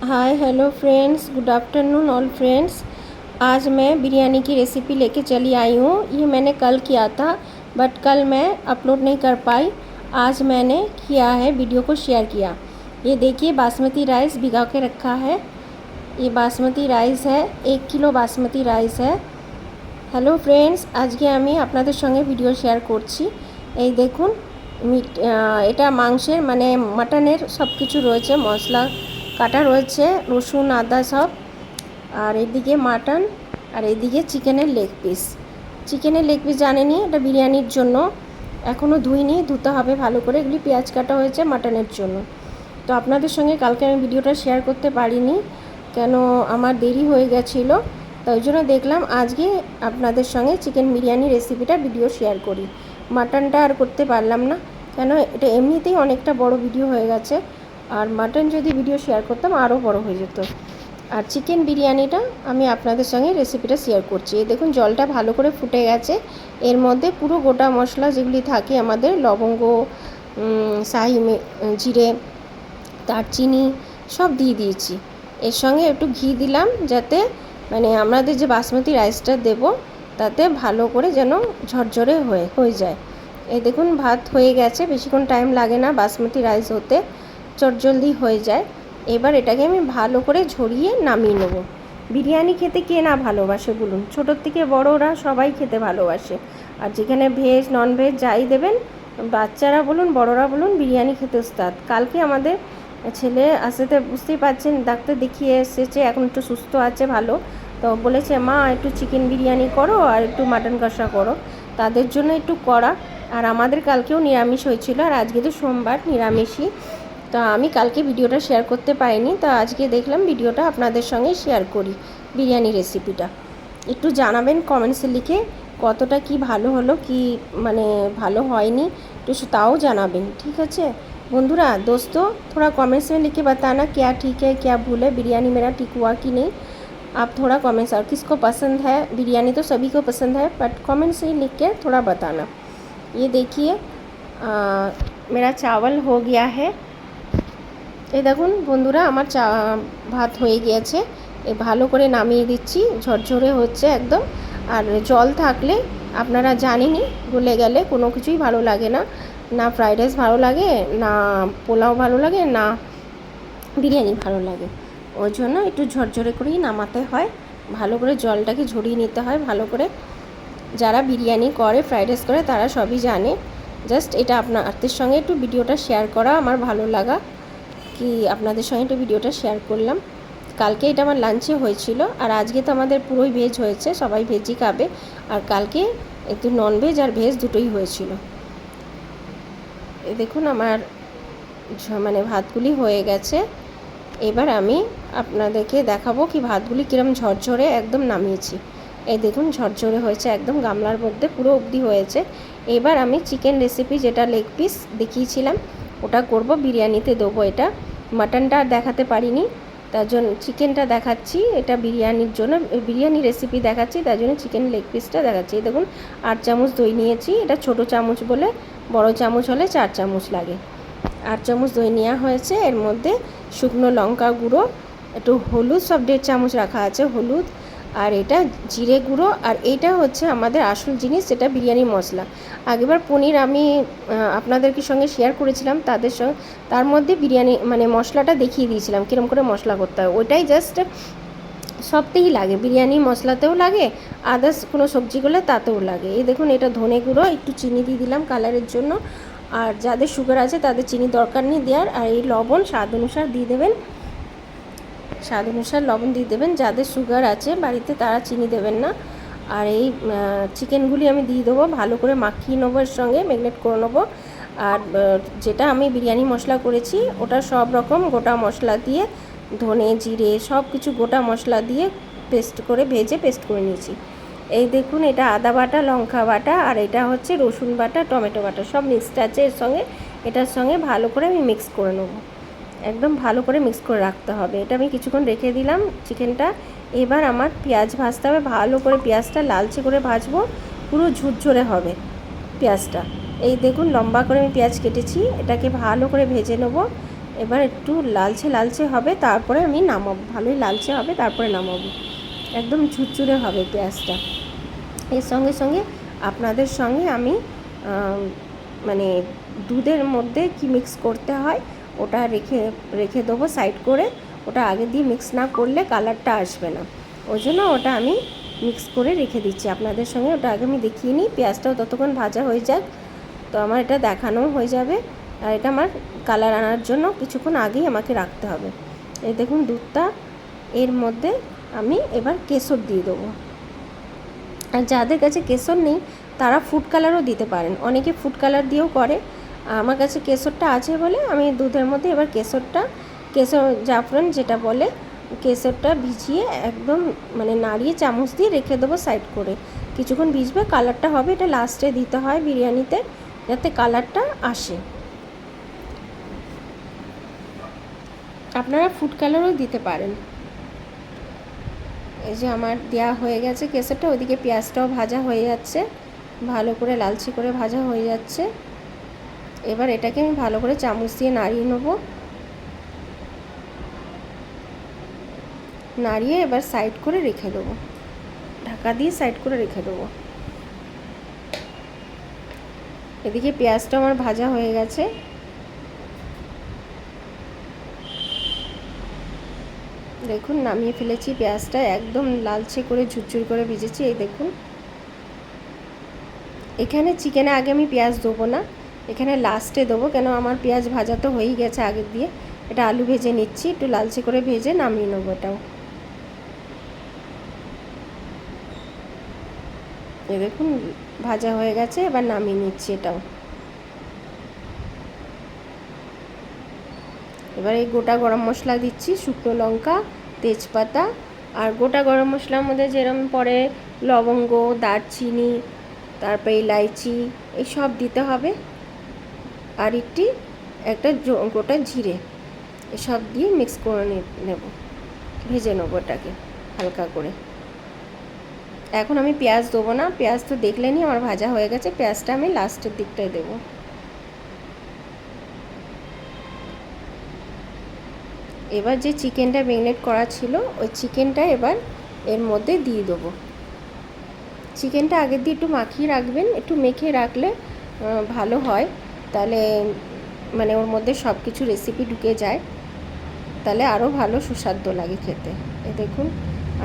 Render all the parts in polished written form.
Hi hello friends, good afternoon all friends. आज मैं बिरयानी की रेसिपी लेके चली आई हूँ। ये मैंने कल किया था बट कल मैं अपलोड नहीं कर पाई। आज मैंने किया है, वीडियो को शेयर किया। ये देखिए बासमती राइस भिगा के रखा है। ये बासमती राइस है, 1 किलो बासमती राइस है। হ্যালো ফ্রেন্ডস, আজকে আমি আপনাদের সঙ্গে ভিডিও শেয়ার করছি। এই দেখুন এটা মাংসের মানে মাটনের সব কিছু রয়েছে, মশলা কাটা রয়েছে, রসুন আদা সব। আর এদিকে মাটন, আর এদিকে চিকেনের লেগ পিস। চিকেনের লেগ পিস জানেনই, এটা বিরিয়ানির জন্য। এখনও ধুইনি, ধুতে হবে ভালো করে। এগুলি পেঁয়াজ কাটা হয়েছে মাটনের জন্য। তো আপনাদের সঙ্গে কালকে আমি ভিডিওটা শেয়ার করতে পারিনি, কেন আমার দেরি হয়ে গেছিলো। তাই জন্য দেখলাম আজকে আপনাদের সঙ্গে চিকেন বিরিয়ানি রেসিপিটা ভিডিও শেয়ার করি। মাটনটা আর করতে পারলাম না, কেন এটা এমনিতেই অনেকটা বড় ভিডিও হয়ে গেছে। আর মাটন যদি ভিডিও শেয়ার করতাম আরও বড় হয়ে যেত। আর চিকেন বিরিয়ানিটা আমি আপনাদের সঙ্গে রেসিপিটা শেয়ার করছি। এই দেখুন জলটা ভালো করে ফুটে গেছে। এর মধ্যে পুরো গোটা মশলা যেগুলি থাকে আমাদের, লবঙ্গ, শাহি জিরে, দারচিনি সব দিয়ে দিয়েছি। এর সঙ্গে একটু ঘি দিলাম, যাতে মানে আমাদের যে বাসমতি রাইসটা দেব তাতে ভালো করে যেন ঝরঝরে হয়ে যায়। এই দেখুন ভাত হয়ে গেছে, বেশিক্ষণ টাইম লাগে না বাসমতি রাইস হতে, চটজলদি হয়ে যায়। এবার এটাকে আমি ভালো করে ঝরিয়ে নামিয়ে নেব। বিরিয়ানি খেতে কে না ভালোবাসে বলুন, ছোটোর থেকে বড়রা সবাই খেতে ভালোবাসে। আর যেখানে ভেজ নন ভেজ যাই দেবেন, বাচ্চারা বলুন বড়রা বলুন, বিরিয়ানি খেতে ওস্তাদ। কালকে আমাদের ছেলে আসতে বুঝতেই পারছেন, ডাক্তার দেখিয়ে এসেছে, এখন একটু সুস্থ আছে ভালো। তো বলেছে মা একটু চিকেন বিরিয়ানি করো আর একটু মাটন কষা করো, তাদের জন্য একটু করা। আর আমাদের কালকেও নিরামিষ হয়েছিল, আর আজকে তো সোমবার, নিরামিষই। তো আমি কালকে ভিডিওটা শেয়ার করতে পারিনি, তো আজকে দেখলাম ভিডিওটা আপনাদের সঙ্গে শেয়ার করি। বিরিয়ানি রেসিপিটা একটু জানাবেন কমেন্টসে লিখে, কতটা কি ভালো হলো, কি মানে ভালো হয়নি একটু তাও জানাবেন, ঠিক আছে बंधुरा। दोस्तों थोड़ा कमेंट्स में लिख के बताना क्या ठीक है क्या भूल है, बिरयानी मेरा ठीक हुआ कि नहीं। आप थोड़ा कमेंट्स, और किसको पसंद है बिरयानी, तो सभी को पसंद है, बट कमेंट्स से लिख के थोड़ा बताना। ये देखिए मेरा चावल हो गया है। এই দেখুন বন্ধুরা আমার ভাত হয়ে গিয়েছে। এই ভালো করে নামিয়ে দিচ্ছি, ঝরঝরে হচ্ছে একদম। আর জল থাকলে আপনারা জানেনই, গলে গেলে কোনো কিছুই ভালো লাগে না, না ফ্রাইড রাইস ভালো লাগে, না পোলাও ভালো লাগে, না বিরিয়ানি ভালো লাগে। ওই জন্য একটু ঝরঝরে করেই নামাতে হয়, ভালো করে জলটাকে ঝরিয়ে নিতে হয় ভালো করে। যারা বিরিয়ানি করে, ফ্রাইড রাইস করে, তারা সবই জানে। জাস্ট এটা আপনাদের সঙ্গে একটু ভিডিওটা শেয়ার করা আমার ভালো লাগা, কি আপনাদের সঙ্গে একটু ভিডিওটা শেয়ার করলাম। কালকে এটা আমার লাঞ্চে হয়েছিল, আর আজকে তো আমাদের পুরোই ভেজ হয়েছে, সবাই ভেজই খাবে। আর কালকে একটু ননভেজ আর ভেজ দুটোই হয়েছিল। এই দেখুন আমার মানে ভাতগুলি হয়ে গেছে। এবার আমি আপনাদেরকে দেখাবো কি ভাতগুলি কীরকম ঝরঝরে একদম নামিয়েছি। এই দেখুন ঝরঝরে হয়েছে একদম, গামলার মধ্যে পুরো অবধি হয়েছে। এবার আমি চিকেন রেসিপি যেটা লেগ পিস দেখিয়েছিলাম ওটা করব, বিরিয়ানিতে দেবো। এটা মাটনটা আর দেখাতে পারিনি, তার জন্য চিকেনটা দেখাচ্ছি। এটা বিরিয়ানির জন্য, বিরিয়ানি রেসিপি দেখাচ্ছি, তার জন্য চিকেন লেগ পিসটা দেখাচ্ছি। এই দেখুন 8 চামচ দই নিয়েছি। এটা ছোটো চামচ বলে, বড় চামচ হলে 4 চামচ লাগে। 8 চামচ দই নেওয়া হয়েছে। এর মধ্যে শুকনো লঙ্কা গুঁড়ো, একটু হলুদ, সব 1.5 চামচ রাখা আছে হলুদ, আর এটা জিরে গুঁড়ো। আর এইটা হচ্ছে আমাদের আসল জিনিস, যেটা বিরিয়ানি মশলা। আগেবার পনির আমি আপনাদেরকে সঙ্গে শেয়ার করেছিলাম, তার মধ্যে বিরিয়ানি মানে মশলাটা দেখিয়ে দিয়েছিলাম কীরকম করে মশলা করতে হয়। ওইটাই জাস্ট সবতেই লাগে, বিরিয়ানি মশলাতেও লাগে, আদার্স কোনো সবজিগুলো তাতেও লাগে। এই দেখুন এটা ধনে গুঁড়ো, একটু চিনি দিয়ে দিলাম কালারের জন্য। আর যাদের সুগার আছে তাদের চিনি দরকার নেই দেওয়ার। আর এই লবণ স্বাদ অনুসার দিয়ে দেবেন, স্বাদ অনুসার লবণ দিয়ে দেবেন। যাদের সুগার আছে বাড়িতে তারা চিনি দেবেন না। আর এই চিকেনগুলি আমি দিয়ে দেবো, ভালো করে মাখিয়ে নেবো, এর সঙ্গে ম্যাগনেট করে নেবো। আর যেটা আমি বিরিয়ানি মশলা করেছি ওটা সব রকম গোটা মশলা দিয়ে, ধনে জিরে সব কিছু গোটা মশলা দিয়ে পেস্ট করে ভেজে পেস্ট করে নিয়েছি। এই দেখুন এটা আদা বাটা, লঙ্কা বাটা, আর এটা হচ্ছে রসুন বাটা, টমেটো বাটা, সব মিক্সড আছে এর সঙ্গে। এটার সঙ্গে ভালো করে আমি মিক্স করে নেবো, একদম ভালো করে মিক্স করে রাখতে হবে। এটা আমি কিছুক্ষণ রেখে দিলাম চিকেনটা। এবার আমার পেঁয়াজ ভাজতে হবে, ভালো করে পেঁয়াজটা লালচে করে ভাজবো, পুরো ঝুরঝুরে হবে পেঁয়াজটা। এই দেখুন লম্বা করে আমি পেঁয়াজ কেটেছি, এটাকে ভালো করে ভেজে নেবো। এবার একটু লালচে লালচে হবে, তারপরে আমি নামাবো। ভালোই লালচে হবে, তারপরে নামাবো। একদম ঝুরঝুরে হবে পেঁয়াজটা। এর সঙ্গে সঙ্গে আপনাদের সঙ্গে আমি মানে দুধের মধ্যে কি মিক্স করতে হয় ওটা রেখে দেবো সাইড করে। ওটা আগে দিয়ে মিক্স না করলে কালারটা আসবে না, ওই জন্য ওটা আমি মিক্স করে রেখে দিচ্ছি আপনাদের সঙ্গে। ওটা আগে আমি দেখিয়ে নিই, পেঁয়াজটাও ততক্ষণ ভাজা হয়ে যাক। তো আমার এটা দেখানোও হয়ে যাবে, আর এটা আমার কালার আনার জন্য কিছুক্ষণ আগেই আমাকে রাখতে হবে। এই দেখুন দুধটা, এর মধ্যে আমি এবার কেশর দিয়ে দেবো। আর যাদের কাছে কেশর নেই তারা ফুড কালারও দিতে পারেন, অনেকে ফুড কালার দিয়েও করে। আমার কাছে কেশরটা আছে বলে আমি দুধের মধ্যে এবার কেশর জাফরান যেটা বলে, কেশরটা ভিজিয়ে একদম মানে নাড়িয়ে চামচ দিয়ে রেখে দেবো সাইড করে। কিছুক্ষণ ভিজবে, কালারটা হবে, এটা লাস্টে দিতে হয় বিরিয়ানিতে যাতে কালারটা আসে। আপনারা ফুড কালারও দিতে পারেন। এই যে আমার দেওয়া হয়ে গেছে কেশরটা, ওইদিকে পেঁয়াজটাও ভাজা হয়ে যাচ্ছে, ভালো করে লালচে করে ভাজা হয়ে যাচ্ছে। এবার এটাকে আমি ভালো করে চামচ দিয়ে নাড়িয়ে নেব। নাড়িয়ে এবার সাইড করে রেখে দেবো, ঢাকা দিয়ে সাইড করে রেখে দেবো। এদিকে পেঁয়াজটা আমার ভাজা হয়ে গেছে। দেখুন নামিয়ে ফেলেছি, পেঁয়াজটা একদম লালচে করে ঝুরঝুর করে ভেজেছি। এই দেখুন, এখানে চিকেনে আগে আমি পেঁয়াজ দেবো না, এখানে লাস্টে দেবো, কেন আমার পেঁয়াজ ভাজা তো হয়েই গেছে আগের দিয়ে। এটা আলু ভেজে নিচ্ছি, একটু লালচে করে ভেজে নামিয়ে নেবো এটাও। এই দেখুন ভাজা হয়ে গেছে, এবার নামিয়ে নিচ্ছি এটাও। এবার এই গোটা গরম মশলা দিচ্ছি, শুকনো লঙ্কা, তেজপাতা, আর গোটা গরম মশলার মধ্যে যেরকম পড়ে লবঙ্গ, দারচিনি, তারপরে ইলাইচি, এই সব দিতে হবে। আর একটা গোটা জিরে, এসব দিয়ে মিক্স করে নেব, ভেজে নেব এটাকে হালকা করে। এখন আমি পেঁয়াজ দেবো না, পেঁয়াজ তো দেখলেনই আমার ভাজা হয়ে গেছে, পেঁয়াজটা আমি লাস্টের দিকটায় দেবো। এবার যে চিকেনটা ম্যারিনেট করা ছিল ওই চিকেনটা এবার এর মধ্যে দিয়ে দেবো। চিকেনটা আগের দিয়ে একটু মাখিয়ে রাখবেন, একটু মেখে রাখলে ভালো হয়, তাহলে মানে ওর মধ্যে সব কিছু রেসিপি ঢুকে যায়, তাহলে আরও ভালো সুস্বাদু লাগে খেতে। এই দেখুন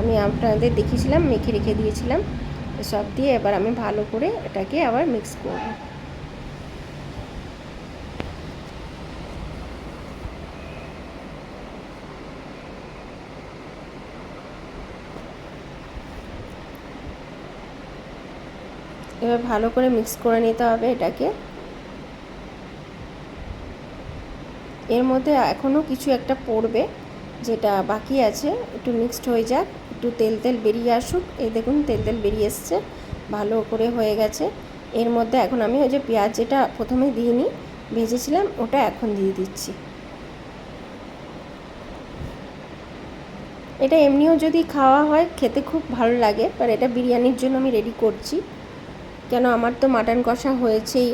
আমি আপনাদের দেখিয়েছিলাম, মেখে রেখে দিয়েছিলাম। সব দিয়ে এবার আমি ভালো করে এটাকে আবার মিক্স করব। এবার ভালো করে মিক্স করে নিতে হবে এটাকে। এর মধ্যে এখনও কিছু একটা পড়বে, যেটা বাকি আছে, একটু মিক্সড হয়ে যাক, একটু তেল তেল বেরিয়ে আসুক। এই দেখুন তেল তেল বেরিয়ে এসছে, ভালো করে হয়ে গেছে। এর মধ্যে এখন আমি ওই যে পেঁয়াজ যেটা প্রথমে দিইনি, ভেজেছিলাম, ওটা এখন দিয়ে দিচ্ছি। এটা এমনিও যদি খাওয়া হয় খেতে খুব ভালো লাগে, আর এটা বিরিয়ানির জন্য আমি রেডি করছি, কেন আমার তো মাটন কষা হয়েছেই।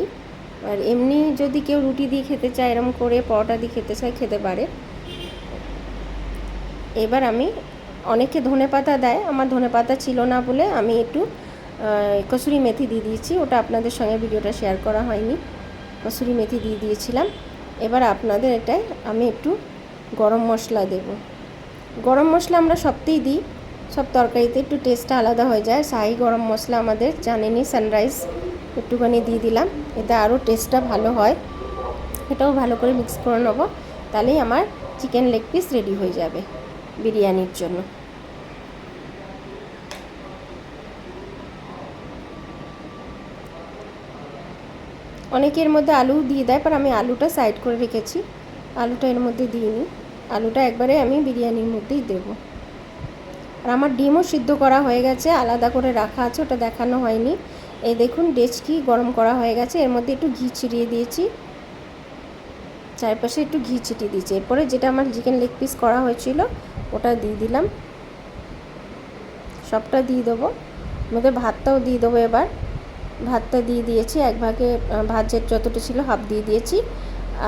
আর এমনি যদি কেউ রুটি দিয়ে খেতে চায়, এরম করে পরোটা দিয়ে খেতে চায়, খেতে পারে। এবার আমি, অনেকে ধনেপাতা দেয়, আমার ধনেপাতা ছিল না বলে আমি একটু কসুরি মেথি দিয়ে দিয়েছি, ওটা আপনাদের সঙ্গে ভিডিওটা শেয়ার করা হয়নি, কসুরি মেথি দিয়ে দিয়েছিলাম। এবার আপনাদের এটাই আমি একটু গরম মশলা দেব। গরম মশলা আমরা সবতেই দিই, সব তরকারিতে একটু টেস্টটা আলাদা হয়ে যায়। শাহি গরম মশলা আমাদের জানেনই, সানরাইজ, একটুখানি দিয়ে দিলাম, এতে আরও টেস্টটা ভালো হয়। এটাও ভালো করে মিক্স করে নেবো, তাহলেই আমার চিকেন লেগ পিস রেডি হয়ে যাবে বিরিয়ানির জন্য। অনেকের মধ্যে আলু দিয়ে দেয়, পর আমি আলুটা সাইড করে রেখেছি, আলুটা এর মধ্যে দিইনি, আলুটা একবারে আমি বিরিয়ানির মধ্যেই দেবো। আর আমার ডিমও সিদ্ধ করা হয়ে গেছে, আলাদা করে রাখা আছে, ওটা দেখানো হয়নি। এই দেখুন ডেচকি গরম করা হয়ে গেছে, এর মধ্যে একটু ঘি ছিটিয়ে দিয়েছি, চারপাশে একটু ঘি ছিটিয়ে দিয়েছি। এরপরে যেটা আমার চিকেন লেগ পিস করা হয়েছিল ওটা দিয়ে দিলাম, সবটা দিয়ে দেবো। মধ্যে ভাতটাও দিয়ে দেবো। এবার ভাতটা দিয়ে দিয়েছি, এক ভাগে, ভাত যতটা ছিল হাফ দিয়ে দিয়েছি,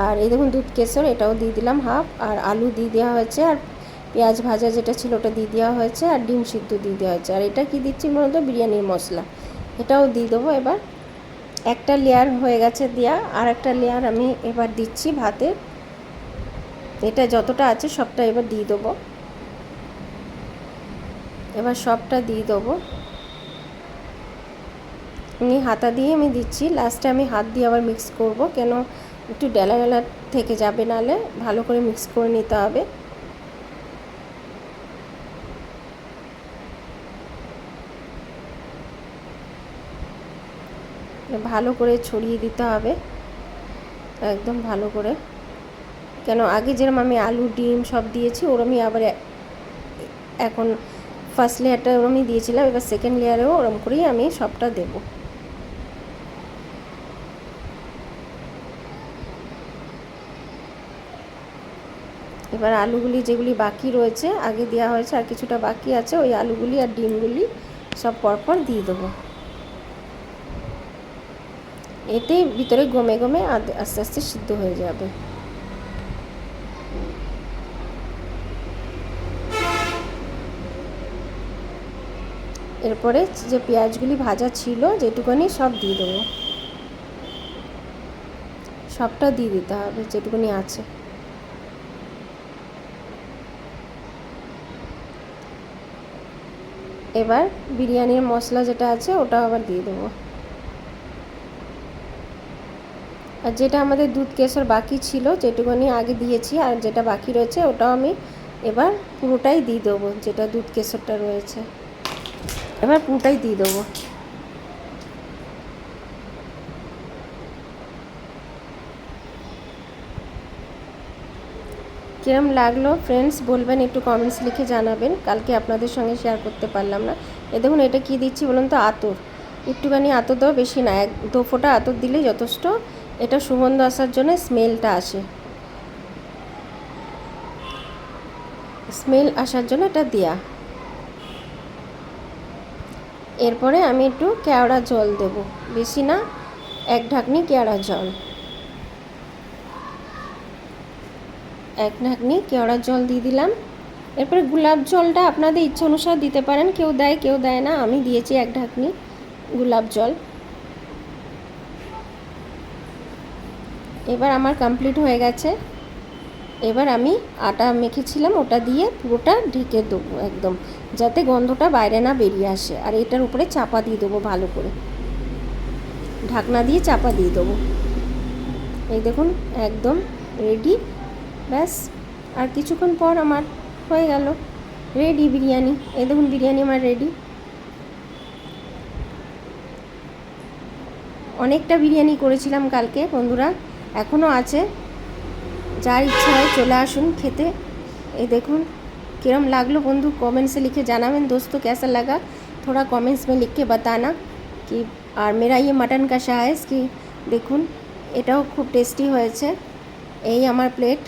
আর এই দেখুন দুধ কেশর, এটাও দিয়ে দিলাম হাফ, আর আলু দিয়ে দেওয়া হয়েছে, আর পেঁয়াজ ভাজা যেটা ছিল ওটা দিয়ে দেওয়া হয়েছে, আর ডিম সিদ্ধ দিয়ে দেওয়া হয়েছে। আর এটা কি দিচ্ছি মূলত বিরিয়ানির মশলা, এটাও দিয়ে দেবো। এবার একটা লেয়ার হয়ে গেছে দেওয়া, আর একটা লেয়ার আমি এবার দিচ্ছি ভাতের। এটা যতটা আছে সবটা এবার দিয়ে দেবো, এবার সবটা দিয়ে দেবো। হাতা দিয়ে আমি দিচ্ছি, লাস্টে আমি হাত দিয়ে আবার মিক্স করব, কেন একটু ডেলা ডেলা থেকে যাবে, নালে ভালো করে মিক্স করে নিতে হবে। ভালো করে ছড়িয়ে দিতে হবে একদম ভালো করে, কেন আগে যেরকম আমি আলু ডিম সব দিয়েছি ওরমই আবার এখন ফার্স্ট লেয়ারটা ওরমই দিয়েছিলাম, এবার সেকেন্ড লেয়ারেও ওরম করেই আমি সবটা দেব। এবার আলুগুলি যেগুলি বাকি রয়েছে, আগে দেওয়া হয়েছে আর কিছুটা বাকি আছে, ওই আলুগুলি আর ডিমগুলি সব পরপর দিয়ে দেবো। এতে ভিতরে গমে গমে আস্তে আস্তে সিদ্ধ হয়ে যাবে। এরপরে যে পেঁয়াজগুলি ভাজা ছিল যেটুকুনি সব দিয়ে দেবো, সবটা দিয়ে দিতে হবে যেটুকুনি আছে। এবার বিরিয়ানির মশলা যেটা আছে ওটা আবার দিয়ে দেবো, আর যেটা আমাদের দুধ কেশর বাকি ছিল যেটুকুনি আগে দিয়েছি, আর যেটা বাকি রয়েছে ওটাও আমি এবার পুরোটাই দিয়ে দেবো, যেটা দুধ কেশরটা রয়েছে এবার পুরোটাই দিয়ে দেবো। কিরম লাগলো ফ্রেন্ডস বলবেন, একটু কমেন্টস লিখে জানাবেন, কালকে আপনাদের সঙ্গে শেয়ার করতে পারলাম না। দেখুন এটা কি দিচ্ছি বলুন তো, আতর, একটুখানি আতর দেওয়া, বেশি না, 1-2 ফোঁটা আতর দিলেই যথেষ্ট। এটা সুগন্ধ আসার জন্য, স্মেলটা আসে, স্মেল আসার জন্য এটা দেয়া। এরপরে আমি একটু কেওড়া জল দেব, বেশি না, 1 ঢাকনি কেওড়া জল, 1 ঢাকনি কেওড়া জল দিয়ে দিলাম। এরপরে গোলাপ জলটা আপনাদের ইচ্ছা অনুসার দিতে পারেন, কেউ দেয় কেউ দেয় না, আমি দিয়েছি 1 ঢাকনি গোলাপ জল। এবার আমার কমপ্লিট হয়ে গেছে। এবার আমি আটা মেখেছিলাম ওটা দিয়ে পুরোটা ঢেকে দেবো একদম, যাতে গন্ধটা বাইরে না বেরিয়ে আসে। আর এটার উপরে চাপা দিয়ে দেবো, ভালো করে ঢাকনা দিয়ে চাপা দিয়ে দেবো। এই দেখুন একদম রেডি, ব্যাস আর কিছুক্ষণ পর আমার হয়ে গেল রেডি বিরিয়ানি। এই দেখুন বিরিয়ানি আমার রেডি। অনেকটা বিরিয়ানি করেছিলাম কালকে বন্ধুরা, এখনও আছে, যার ইচ্ছা হয় চলে আসুন খেতে। এই দেখুন किरम लागलो बंधु कमेंट्स से लिखे जाना दोस्तों कैसा लगा, थोड़ा कमेंट्स में लिख के बताना कि। और मेरा ये मटन का शाइस कि देखुन एटाओ खूब टेस्टी होयेछे। এই আমার প্লেট,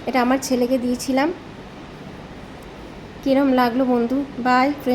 এটা আমার ছেলেকে দিয়েছিলাম। কিরম লাগলো বন্ধু, বাই ফ্রেন্ড।